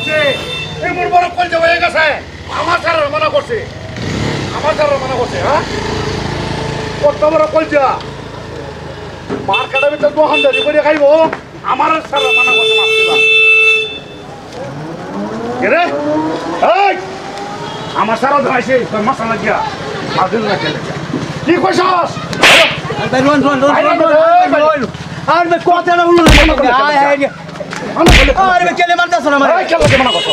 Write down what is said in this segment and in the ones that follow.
করছে এমন বড় কলজা হয়ে গেছে আমার স্যার মানা করছে হ্যাঁ কত বড় কলজা মার কাটা ভিতর দোকানদারি করে খাইব আমার স্যার মানা করছে মাছ দিবা রে এই আমার স্যারও ধরাইছে তোর মশলা গিয়া মাছ দিল না খেলে কি কইছস আর বে কথাটা বললো আরে কেলে মারতাছ না এই কেলে মানা করছ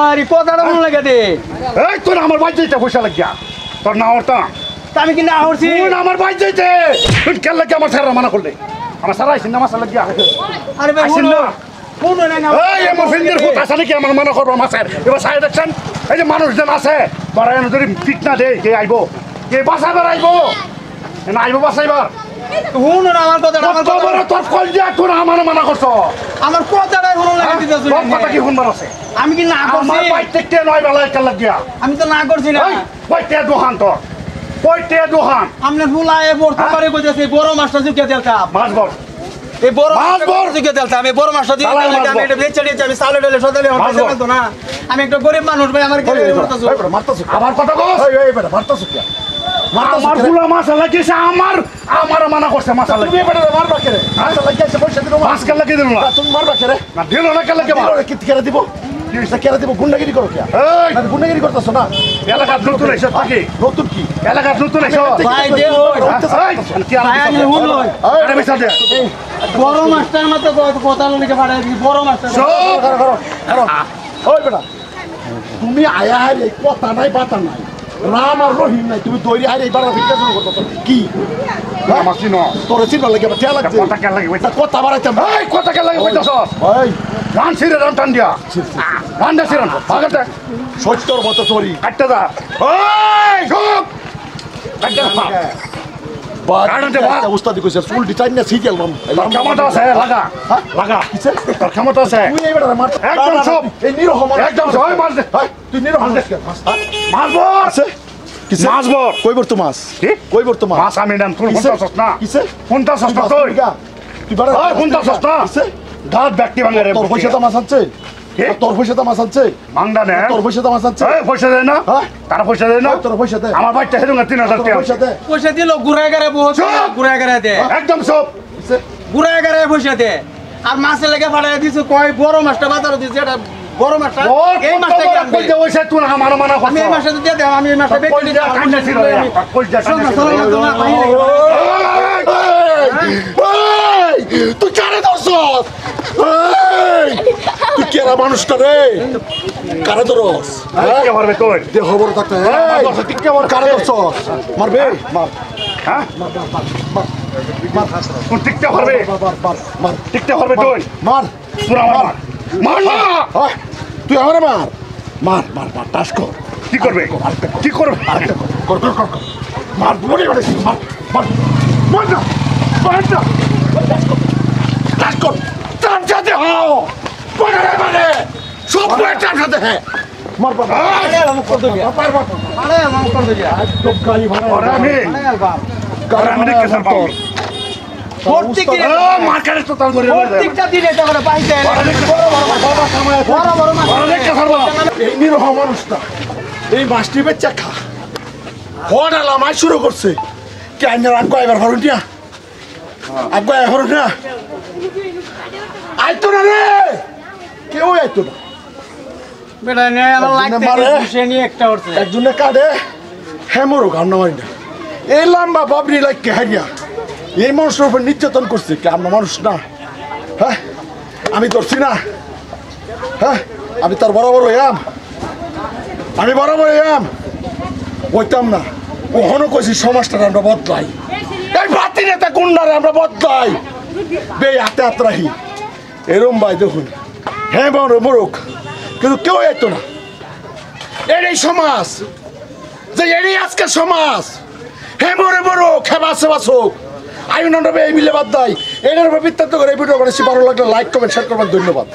আরে কথাটা বললো না কেটে এই তোর আমার বাড়ি যাইতে পয়সা লাগিয়া তোর না ওরটা আমি কি না হরছি তুই আমার বাড়ি যাইতে তুই কেলে কি আমার স্যার মানা করলে আমার স্যার আইছিন না মশলা লাগিয়া আরে ভাই আইছিন না কোন না এই আমার ফিঙ্গার ফুট আছে নাকি আমার মানা করবো আমার স্যার এবার সাইড দেখছেন এই যে মানুষজন আছে তোরা এনে যদি ঠিক না দেয় কে আইব কে বাঁচাবার আইব না আইব বাঁচাইবার হুন না আমার কথাটা আমার কথা তোর কলজা তোর আমার মানা করছ আমার কথাটাই হুন লাগা দিতেছ তোর কথা কি শুনবার আছে আমি কি না করছি আমার বাইতে কে নয় বেলা একটা লাগিয়া আমি তো না করছি না ওই কয়তে দোহান তোর কয়তে দোহান আমনে ফুলায়ে পড়তে পারে কইতাছে বড় মাছটা জুকে দেলতা মাছ বল এই বড় মাছ বল জুকে দেলতা আমি বড় মাছটা দিয়ে চালাই মাছ আমি বল। এটা বেচে দিয়েছি আমি সালে ডলে সদালে মাছ বল। তো না আমি একটা গরিব মানুষ ভাই আমার কেলে করতেছ মারতাছ আবার কথা কস এই বেটা মারতাছ কি আমার ফুলা মাছ লাগিয়েছে আমার মানা করছে মাছ লাগিয়ে তুমি বেটা মারবা কেরে মাছ লাগিয়েছে পয়সা দিলো মাছ কেন লাগিয়ে দিল না তুমি মারবা কেরে না দিল না কেন লাগিয়ে মার কি কেরে দিব কি কেরে দিব গুন্ডাগিরি করো কি এই না গুন্ডাগিরি করতেছ না এলাকা নতুন এসে থাকি নতুন কি এলাকা নতুন এসে ভাই দে কি আমি হুন লই আরে বেটা দে বড় মাছটার মতো কথা লিখে পাঠাই দিই বড় মাছটা করো ওই বেটা তুমি আয়া হারে কথা নাই বাতা নাই রাম আর রহিম নাই তুমি দৈরি হারে এইবার ভিক্ষা শুরু করতেছ কি আমার চিন তোর চিনবার লাগে ঠেয়া লাগছে কথা কেন লাগে কথা বাড়াইতাম এই কথা কেন লাগে কইতাছস এই রান সিরে রান টান দিয়া রান দে সিরে ভাগতে সত্যর মতো চোরি কাটতে দা এই শুক কাটতে দা কাটতে ভাগ উস্তাদি কইছে চুল ডিজাইন না সিরিয়াল মাম ক্ষমতা আছে লাগা লাগা কিছে তোর ক্ষমতা আছে তুই এইবার মার একদম সব এই নিরহম একদম সব মাছ দে তুই নিরহম মাছ বল আছে কিছে মাছ বল কইবর তো মাছ কি কইবর তো মাছ মাছ আমি নাম তুই কিছে? কোনটা সস্তা কিছে? কোনটা সস্তা তুই তুই বাড়া ওই কোনটা সস্তা কিছে দাঁত ব্যক্তি ভাঙে রে তোর পয়সা তো মাছ আছে কি? তোর পয়সা তো মাছ আছে মাংদা নে তোর পয়সা তো মাছ আছে এই পয়সা দেয় না হ্যাঁ? তারা পয়সা দেয় না তোর পয়সা দে আমার বাচ্চা হেরুঙ্গা 3000 তোর টাকা পয়সা দে পয়সা দিল ঘুরায় গারে বহুত চুপ! ঘুরায় গারে দে একদম সব কিছে ঘুরায় গারে পয়সা দে আর মাছের লেগে ফাটাই দিছে কয় বড় মাছটা বাজারে দিছে এটা বড় মাছটা ওর এই মাছটা কি আনবে? কই দে ওইসে তুই আমার মানা করছ আমি এই মাছটা দিয়ে দেব আমি এই মাছটা বেচে কই দিতে দে কান্না ছিল কই দে শোন না শোন না তোমার বাহিরে তুই কারে ধরছস তুই কেরা মানুষটা রে কারে ধরস কি করবে তুই দে খবর থাকতে কারে ধরছস মারবে মার হ্যাঁ কোন টিকতে পারবে মার টিকতে পারবে তুই মার পুরা মার মার না হয় তুই আমারে মার মার মার মার টাস কর কি করবে কি করবে কর কর কর মার বলি বলি মার মার মার না মার না টাস কর টান সাথে হও বলে মানে সব টান সাথে হ্যাঁ মার মার আরে আমি কর দিই মার মার আরে আমি কর দিই একদম গালি ভাড়া ওরে আমি গালি আমি দেখতে স্যার পাবো মার কাটে তো তাও ধরে প্রত্যেকটা দিনে এটা করে পাইতে বড় বড় মাছ ওরে দেখতে স্যার এই নিরহ মানুষটা এই মাছটি বেচা খা হঠাৎ মাছ শুরু করছে কেন আগ এবার হরুন না আগ হরুন না আইতো না রে কেউ আইতো না বেটা নে আমার লাগতে মারে। সে নিয়ে একটা উঠছে একজনে কাঁদে হেমরও ঘাম নামারি না এই লম্বা বাবরি লাগে হারিয়া এই মানুষের উপর নির্যাতন করছে কে আমরা মানুষ না হ্যাঁ আমি ধরছি না হ্যাঁ আমি তার বরাবর হইয়াম আমি বরাবর হইয়াম হইতাম না কখনো কইছি সমাজটা আমরা বদলাই এই ভাতি নেতা গুন্ডারে আমরা বদলাই বে হাতে হাত রাহি এরম ভাই দেখুন হ্যাঁ মোরক কিন্তু কেউ এতো না এই সমাজ যে এরই আজকে সমাজ হে মরে মোরক হে বাসে বাসুক আইন এই মিলে বাদ দেয় এটার উপর বৃত্তান্ত করে এই ভিডিও করেছি ভালো লাগলে লাইক কমেন্ট শেয়ার করবেন ধন্যবাদ।